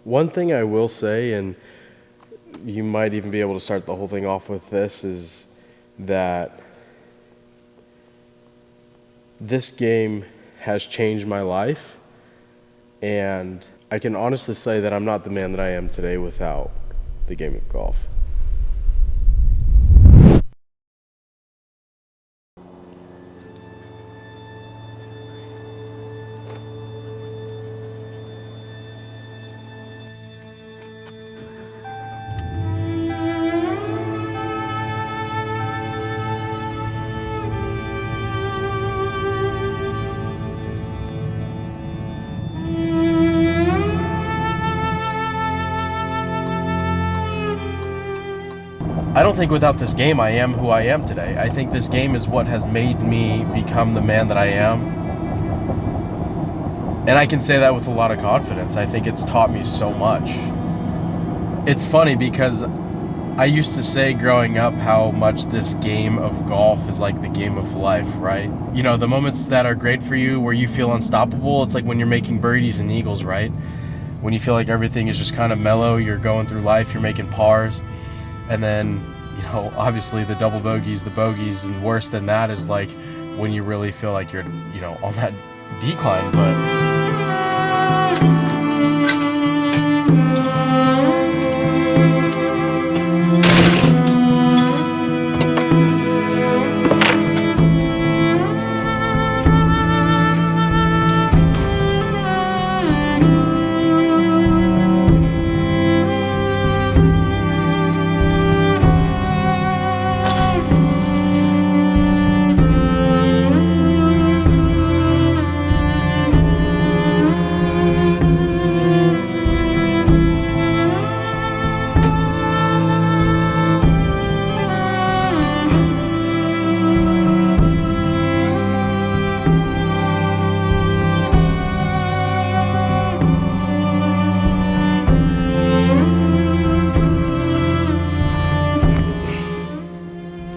One thing I will say, and you might even be able to start the whole thing off with this, is that this game has changed my life, and I can honestly say that I'm not the man that I am today without the game of golf. I don't think without this game I am who I am today. I think this game is what has made me become the man that I am. And I can say that with a lot of confidence. I think it's taught me so much. It's funny because I used to say growing up how much this game of golf is like the game of life, right? You know, the moments that are great for you where you feel unstoppable, it's like when you're making birdies and eagles, right? When you feel like everything is just kind of mellow, you're going through life, you're making pars. And then, you know, obviously the double bogeys, the bogeys, and worse than that is like when you really feel like you're, you know, on that decline. But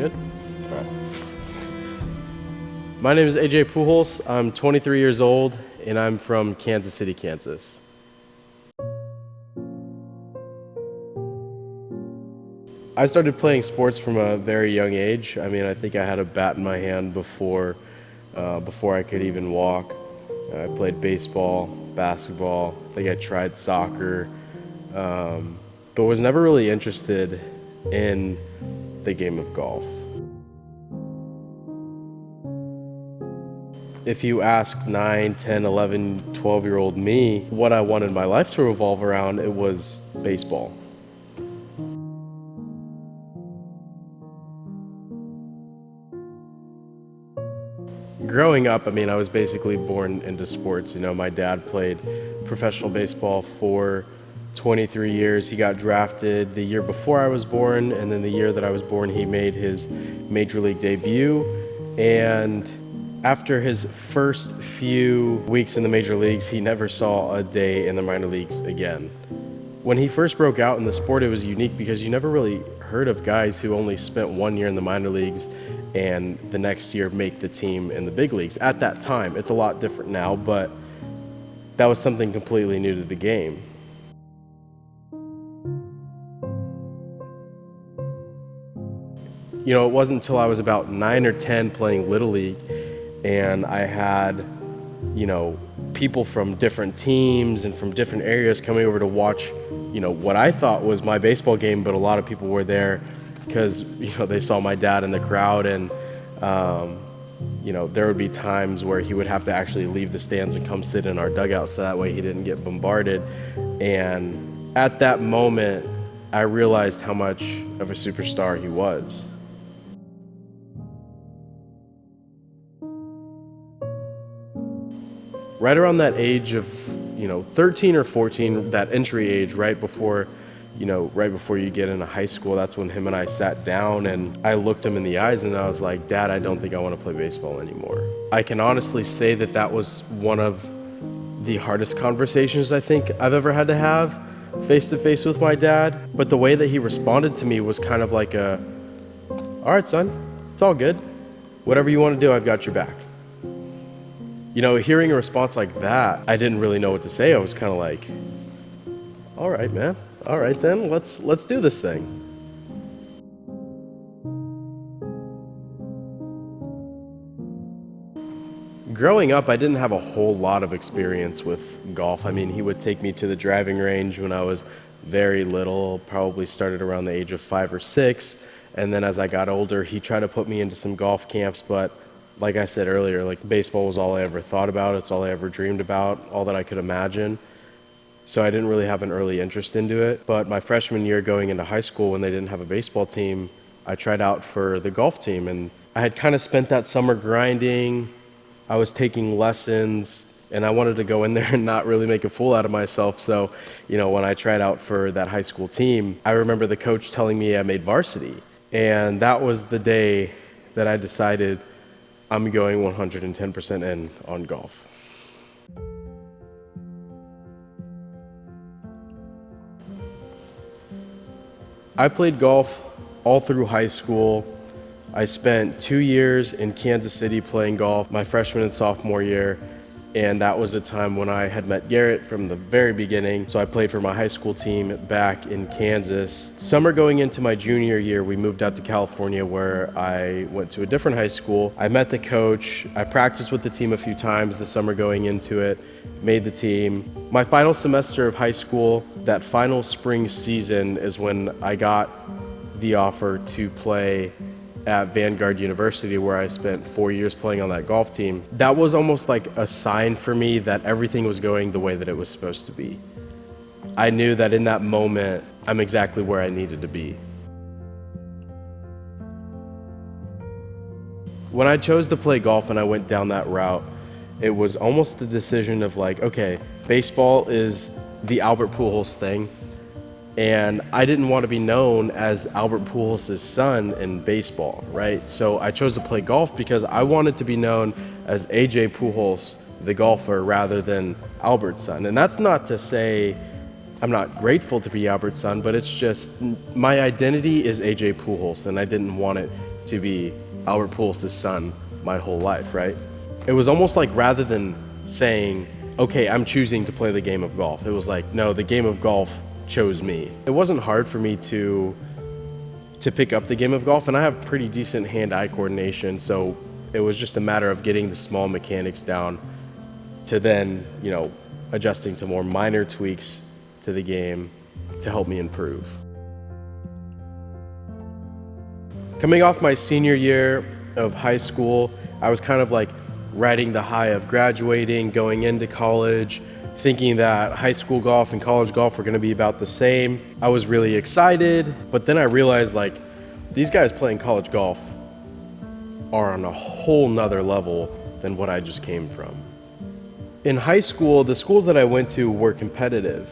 good. All right. My name is AJ I'm 23 years old, and I'm from Kansas City, Kansas. I started playing sports from a very young age. I mean, I think I had a bat in my hand before I could even walk. I played baseball, basketball. I think I tried soccer, but was never really interested in the game of golf. If you ask 9, 10, 11, 12-year-old me what I wanted my life to revolve around, it was baseball. Growing up, I mean, I was basically born into sports. You know, my dad played professional baseball for 23 years. He got drafted the year before I was born, and then the year that I was born, he made his major league debut. And after his first few weeks in the major leagues, he never saw a day in the minor leagues again. When he first broke out in the sport, it was unique because you never really heard of guys who only spent 1 year in the minor leagues and the next year make the team in the big leagues. At that time, it's a lot different now, but that was something completely new to the game. You know, it wasn't until I was about 9 or 10 playing Little League, and I had, you know, people from different teams and from different areas coming over to watch, you know, what I thought was my baseball game, but a lot of people were there because, you know, they saw my dad in the crowd, and, you know, there would be times where he would have to actually leave the stands and come sit in our dugout so that way he didn't get bombarded. And at that moment, I realized how much of a superstar he was. Right around that age of, you know, 13 or 14, that entry age, right before you get into high school, that's when him and I sat down and I looked him in the eyes and I was like, Dad, I don't think I want to play baseball anymore. I can honestly say that that was one of the hardest conversations I think I've ever had to have face to face with my dad. But the way that he responded to me was kind of like all right, son, it's all good. Whatever you want to do, I've got your back. You know, hearing a response like that, I didn't really know what to say. I was kind of like, All right, man. All right, then let's do this thing. Growing up, I didn't have a whole lot of experience with golf. I mean, he would take me to the driving range when I was very little, probably started around the age of 5 or 6. And then as I got older, he tried to put me into some golf camps. But like I said earlier, like baseball was all I ever thought about. It's all I ever dreamed about, all that I could imagine. So I didn't really have an early interest into it. But my freshman year going into high school, when they didn't have a baseball team, I tried out for the golf team. And I had kind of spent that summer grinding. I was taking lessons, and I wanted to go in there and not really make a fool out of myself. So, when I tried out for that high school team, I remember the coach telling me I made varsity. And that was the day that I decided I'm going 110% in on golf. I played golf all through high school. I spent 2 years in Kansas City playing golf, my freshman and sophomore year, and that was a time when I had met Garrett from the very beginning. So I played for my high school team back in Kansas. Summer going into my junior year, we moved out to California where I went to a different high school. I met the coach. I practiced with the team a few times the summer going into it, made the team. My final semester of high school, that final spring season is when I got the offer to play at Vanguard University, where I spent 4 years playing on that golf team. That was almost like a sign for me that everything was going the way that it was supposed to be. I knew that in that moment, I'm exactly where I needed to be. When I chose to play golf and I went down that route, it was almost the decision of like, okay, baseball is the Albert Pujols thing. And I didn't want to be known as Albert Pujols' son in baseball, right? So I chose to play golf because I wanted to be known as AJ Pujols, the golfer, rather than Albert's son. And that's not to say I'm not grateful to be Albert's son, but it's just my identity is AJ Pujols, and I didn't want it to be Albert Pujols' son my whole life, right? It was almost like rather than saying, okay, I'm choosing to play the game of golf, it was like, no, the game of golf chose me. It wasn't hard for me to pick up the game of golf, and I have pretty decent hand-eye coordination, so it was just a matter of getting the small mechanics down to then, adjusting to more minor tweaks to the game to help me improve. Coming off my senior year of high school, I was kind of like riding the high of graduating, going into college, thinking that high school golf and college golf were going to be about the same. I was really excited, but then I realized like these guys playing college golf are on a whole nother level than what I just came from. In high school, the schools that I went to were competitive,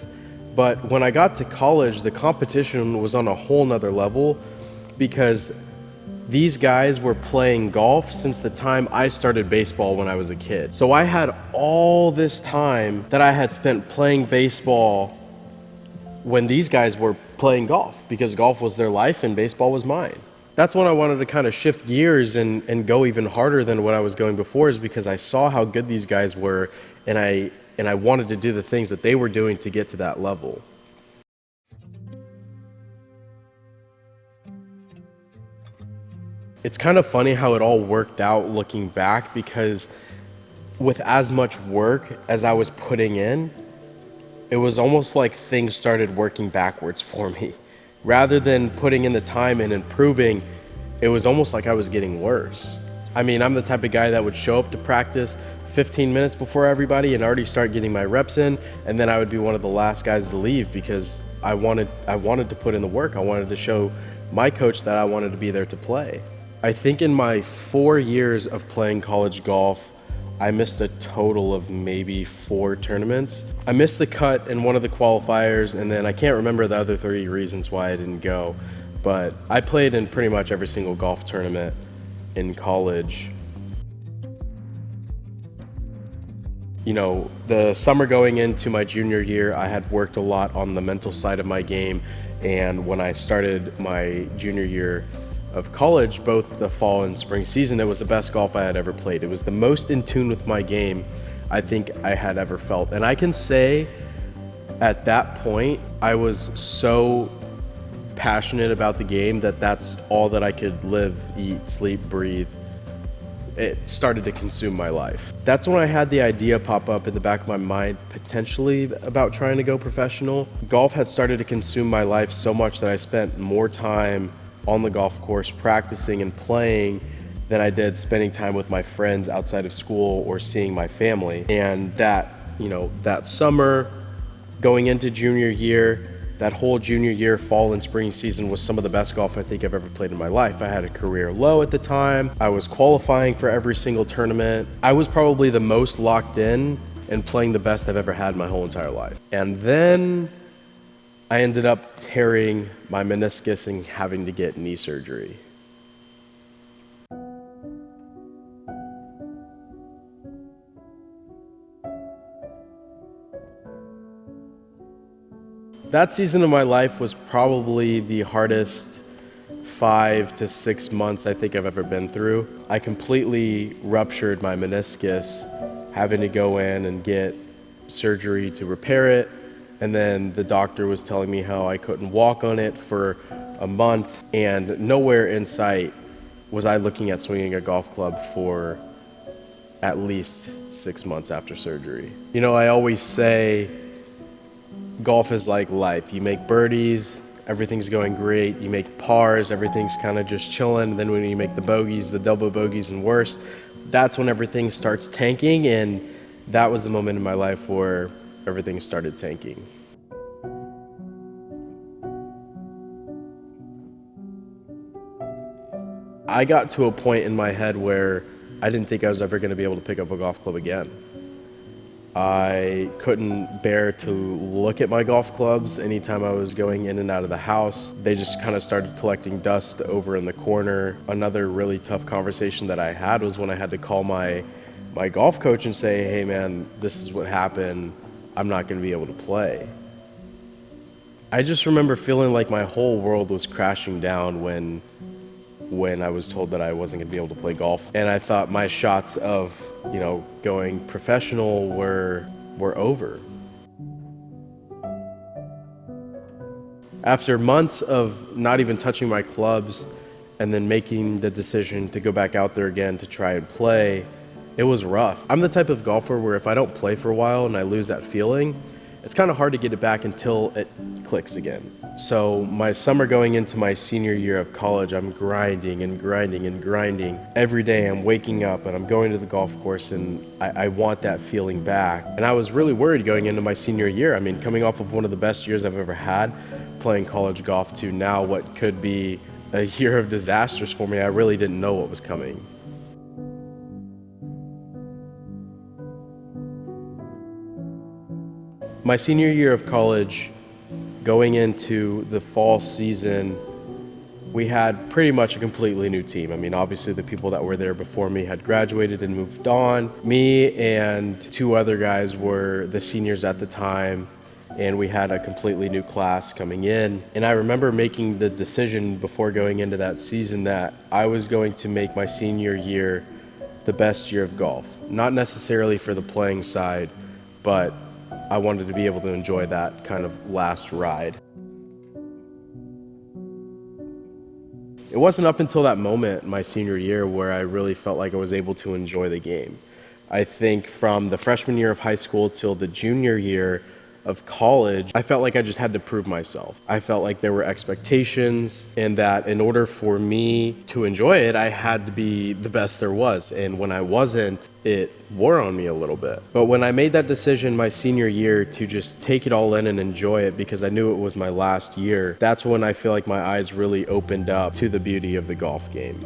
but when I got to college, the competition was on a whole nother level because these guys were playing golf since the time I started baseball when I was a kid. So I had all this time that I had spent playing baseball when these guys were playing golf, because golf was their life and baseball was mine. That's when I wanted to kind of shift gears and go even harder than what I was going before, is because I saw how good these guys were, and I wanted to do the things that they were doing to get to that level. It's kind of funny how it all worked out looking back, because with as much work as I was putting in, it was almost like things started working backwards for me. Rather than putting in the time and improving, it was almost like I was getting worse. I mean, I'm the type of guy that would show up to practice 15 minutes before everybody and already start getting my reps in, and then I would be one of the last guys to leave because I wanted to put in the work. I wanted to show my coach that I wanted to be there to play. I think in my 4 years of playing college golf, I missed a total of maybe 4 tournaments. I missed the cut in one of the qualifiers, and then I can't remember the other 3 reasons why I didn't go, but I played in pretty much every single golf tournament in college. The summer going into my junior year, I had worked a lot on the mental side of my game, and when I started my junior year of college, both the fall and spring season, it was the best golf I had ever played. It was the most in tune with my game I think I had ever felt. And I can say At that point, I was so passionate about the game that that's all that I could live, eat, sleep, breathe. It started to consume my life. That's when I had the idea pop up in the back of my mind, potentially about trying to go professional. Golf had started to consume my life so much that I spent more time on the golf course practicing and playing than I did spending time with my friends outside of school or seeing my family. And that, that summer going into junior year, that whole junior year, fall and spring season was some of the best golf I think I've ever played in my life. I had a career low at the time. I was qualifying for every single tournament. I was probably the most locked in and playing the best I've ever had in my whole entire life. And then I ended up tearing my meniscus and having to get knee surgery. That season of my life was probably the hardest 5 to 6 months I think I've ever been through. I completely ruptured my meniscus, having to go in and get surgery to repair it. And then the doctor was telling me how I couldn't walk on it for a month, and nowhere in sight was I looking at swinging a golf club for at least 6 months after surgery. I always say, golf is like life. You make birdies, everything's going great. You make pars, everything's kind of just chilling. Then when you make the bogeys, the double bogeys and worse, that's when everything starts tanking. And that was the moment in my life where everything started tanking. I got to a point in my head where I didn't think I was ever going to be able to pick up a golf club again. I couldn't bear to look at my golf clubs anytime I was going in and out of the house. They just kind of started collecting dust over in the corner. Another really tough conversation that I had was when I had to call my golf coach and say, hey man, this is what happened. I'm not going to be able to play. I just remember feeling like my whole world was crashing down when I was told that I wasn't going to be able to play golf. And I thought my shots of, going professional were over. After months of not even touching my clubs and then making the decision to go back out there again to try and play, it was rough. I'm the type of golfer where if I don't play for a while and I lose that feeling, it's kind of hard to get it back until it clicks again. So my summer going into my senior year of college, I'm grinding and grinding and grinding. Every day I'm waking up and I'm going to the golf course and I want that feeling back. And I was really worried going into my senior year. I mean, coming off of one of the best years I've ever had playing college golf to now what could be a year of disasters for me, I really didn't know what was coming. My senior year of college, going into the fall season, we had pretty much a completely new team. I mean, obviously the people that were there before me had graduated and moved on. Me and 2 other guys were the seniors at the time, and we had a completely new class coming in. And I remember making the decision before going into that season that I was going to make my senior year the best year of golf. Not necessarily for the playing side, but I wanted to be able to enjoy that kind of last ride. It wasn't up until that moment in my senior year where I really felt like I was able to enjoy the game. I think from the freshman year of high school till the junior year of college, I felt like I just had to prove myself. I felt like there were expectations and that in order for me to enjoy it, I had to be the best there was. And when I wasn't, it wore on me a little bit. But when I made that decision my senior year to just take it all in and enjoy it because I knew it was my last year, that's when I feel like my eyes really opened up to the beauty of the golf game.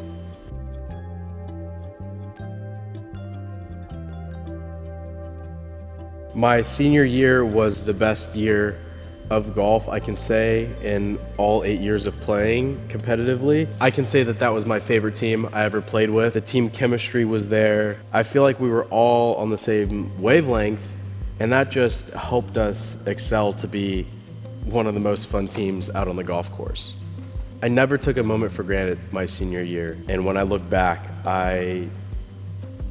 My senior year was the best year of golf, I can say, in all 8 years of playing competitively. I can say that that was my favorite team I ever played with. The team chemistry was there. I feel like we were all on the same wavelength, and that just helped us excel to be one of the most fun teams out on the golf course. I never took a moment for granted my senior year, and when I look back, I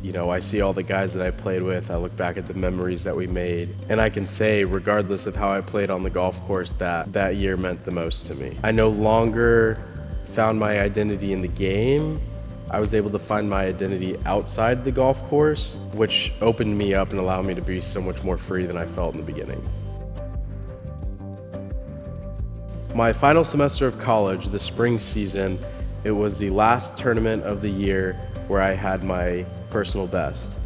You know, I see all the guys that I played with, I look back at the memories that we made, and I can say, regardless of how I played on the golf course, that year meant the most to me. I no longer found my identity in the game. I was able to find my identity outside the golf course, which opened me up and allowed me to be so much more free than I felt in the beginning. My final semester of college, the spring season, it was the last tournament of the year where I had my personal best.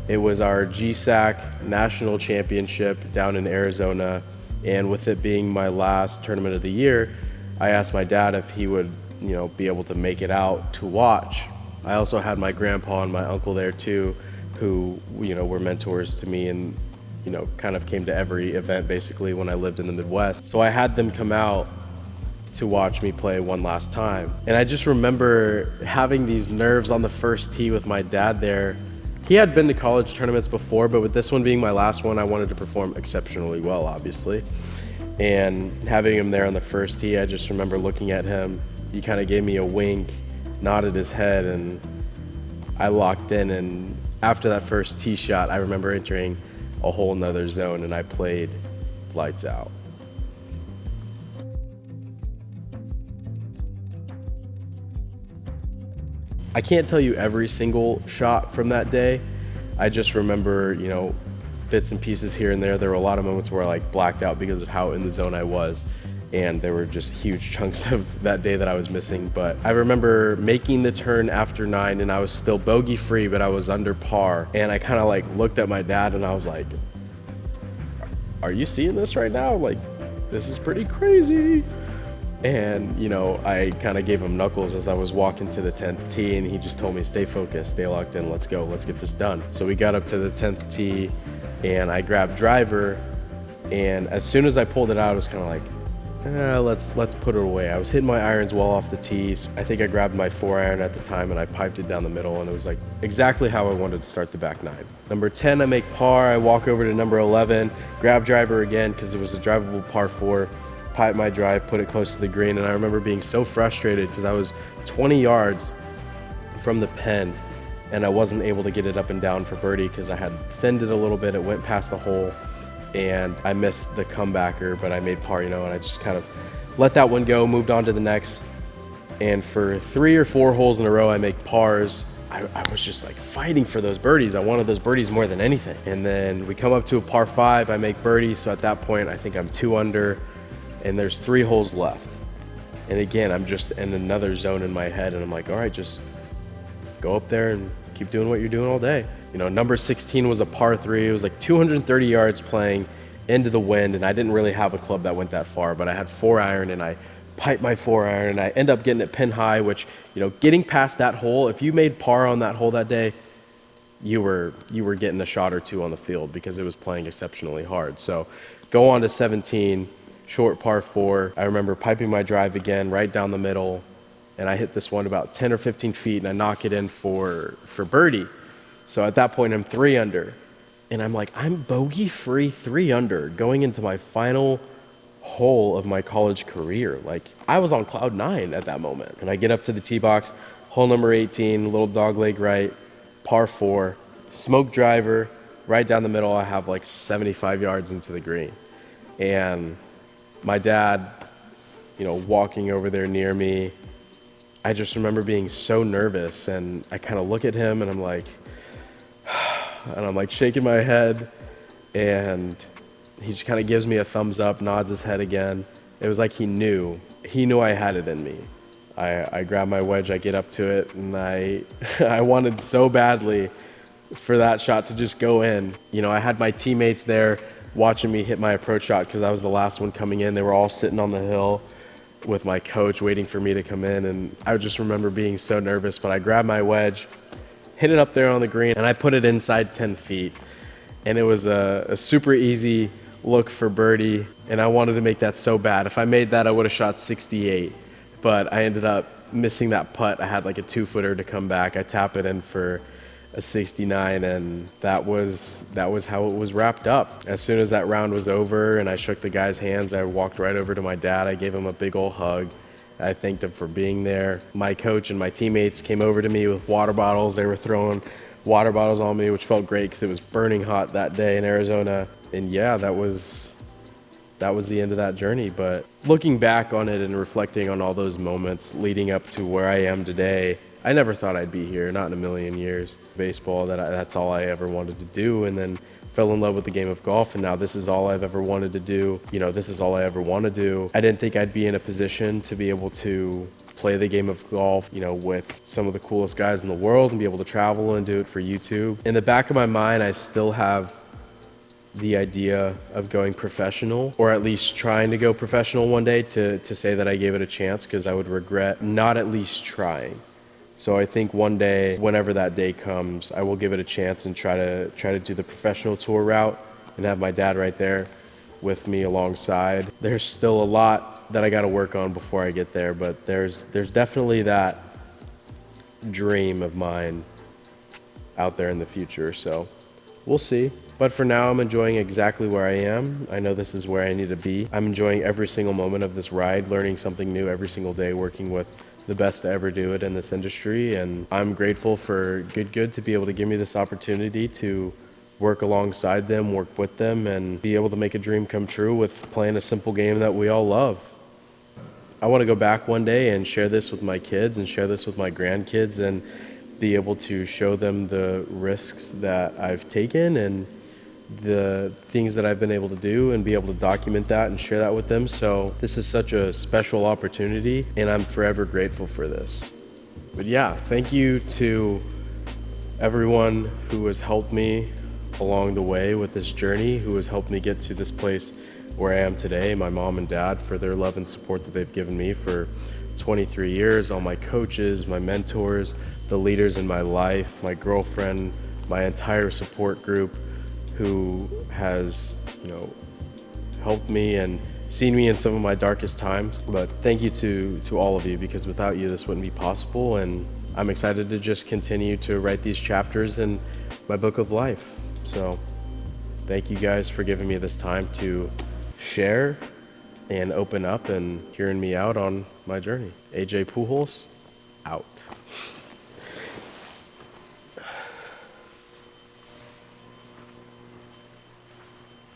It was our GSAC National Championship down in Arizona, and with it being my last tournament of the year, I asked my dad if he would, be able to make it out to watch. I also had my grandpa and my uncle there too, who, were mentors to me and, kind of came to every event basically when I lived in the Midwest. So I had them come out to watch me play one last time. And I just remember having these nerves on the first tee with my dad there. He had been to college tournaments before, but with this one being my last one, I wanted to perform exceptionally well, obviously. And having him there on the first tee, I just remember looking at him. He kind of gave me a wink, nodded his head, and I locked in. And after that first tee shot, I remember entering a whole nother zone, and I played lights out. I can't tell you every single shot from that day. I just remember, bits and pieces here and there. There were a lot of moments where I blacked out because of how in the zone I was. And there were just huge chunks of that day that I was missing. But I remember making the turn after 9 and I was still bogey free, but I was under par. And I kind of looked at my dad and I was like, are you seeing this right now? This is pretty crazy. And, I kind of gave him knuckles as I was walking to the 10th tee, and he just told me, stay focused, stay locked in, let's go, let's get this done. So we got up to the 10th tee, and I grabbed driver, and as soon as I pulled it out, I was kind of let's put it away. I was hitting my irons well off the tees. I think I grabbed my 4-iron at the time, and I piped it down the middle, and it was exactly how I wanted to start the back 9. Number 10, I make par. I walk over to number 11, grab driver again, because it was a drivable par 4. Pipe my drive, put it close to the green, and I remember being so frustrated because I was 20 yards from the pen and I wasn't able to get it up and down for birdie because I had thinned it a little bit. It went past the hole and I missed the comebacker, but I made par, and I just kind of let that one go, moved on to the next. And for 3 or 4 holes in a row, I make pars. I was just fighting for those birdies. I wanted those birdies more than anything. And then we come up to a par 5, I make birdie. So at that point, I think I'm 2 under. And there's 3 holes left. And again, I'm just in another zone in my head, and I'm all right, just go up there and keep doing what you're doing all day. Number 16 was a par 3. It was 230 yards playing into the wind, and I didn't really have a club that went that far, but I had 4-iron, and I piped my 4-iron, and I end up getting it pin high, which, getting past that hole, if you made par on that hole that day, you were getting a shot or 2 on the field because it was playing exceptionally hard. So go on to 17. Short par 4. I remember piping my drive again right down the middle, and I hit this one about 10 or 15 feet, and I knock it in for birdie. So at that point, I'm 3 under, and I'm bogey free 3 under going into my final hole of my college career. I was on cloud 9 at that moment, and I get up to the tee box, hole number 18, little dog leg right, par 4, smoke driver right down the middle. I have 75 yards into the green, and my dad, walking over there near me, I just remember being so nervous, and I kind of look at him and I'm shaking my head, and he just kind of gives me a thumbs up, nods his head again. It was he knew I had it in me. I grab my wedge, I get up to it, and I wanted so badly for that shot to just go in. I had my teammates there watching me hit my approach shot because I was the last one coming in. They were all sitting on the hill with my coach waiting for me to come in, and I just remember being so nervous, but I grabbed my wedge, hit it up there on the green, and I put it inside 10 feet. And it was a super easy look for birdie, and I wanted to make that so bad. If I made that, I would have shot 68, but I ended up missing that putt. I had a 2-footer to come back. I tap it in for a 69, and that was how it was wrapped up. As soon as that round was over and I shook the guy's hands, I walked right over to my dad. I gave him a big old hug. I thanked him for being there. My coach and my teammates came over to me with water bottles. They were throwing water bottles on me, which felt great because it was burning hot that day in Arizona. And yeah, that was the end of that journey. But looking back on it and reflecting on all those moments leading up to where I am today, I never thought I'd be here, not in a million years. Baseball, that's all I ever wanted to do, and then fell in love with the game of golf, and now this is all I've ever wanted to do. You know, this is all I ever want to do. I didn't think I'd be in a position to be able to play the game of golf, you know, with some of the coolest guys in the world and be able to travel and do it for YouTube. In the back of my mind, I still have the idea of going professional, or at least trying to go professional one day, to say that I gave it a chance, because I would regret not at least trying. So I think one day, whenever that day comes, I will give it a chance and try to do the professional tour route and have my dad right there with me alongside. There's still a lot that I got to work on before I get there, but there's definitely that dream of mine out there in the future. So we'll see. But for now, I'm enjoying exactly where I am. I know this is where I need to be. I'm enjoying every single moment of this ride, learning something new every single day, working with the best to ever do it in this industry. And I'm grateful for Good to be able to give me this opportunity to work alongside them, work with them, and be able to make a dream come true with playing a simple game that we all love. I want to go back one day and share this with my kids and share this with my grandkids and be able to show them the risks that I've taken and the things that I've been able to do, and be able to document that and share that with them. So this is such a special opportunity, and I'm forever grateful for this. But yeah, thank you to everyone who has helped me along the way with this journey, who has helped me get to this place where I am today. My mom and dad, for their love and support that they've given me for 23 years, all my coaches, my mentors, the leaders in my life, my girlfriend, my entire support group, who has, you know, helped me and seen me in some of my darkest times. But thank you to all of you, because without you, this wouldn't be possible. And I'm excited to just continue to write these chapters in my book of life. So thank you guys for giving me this time to share and open up and hearing me out on my journey. AJ Pujols, out.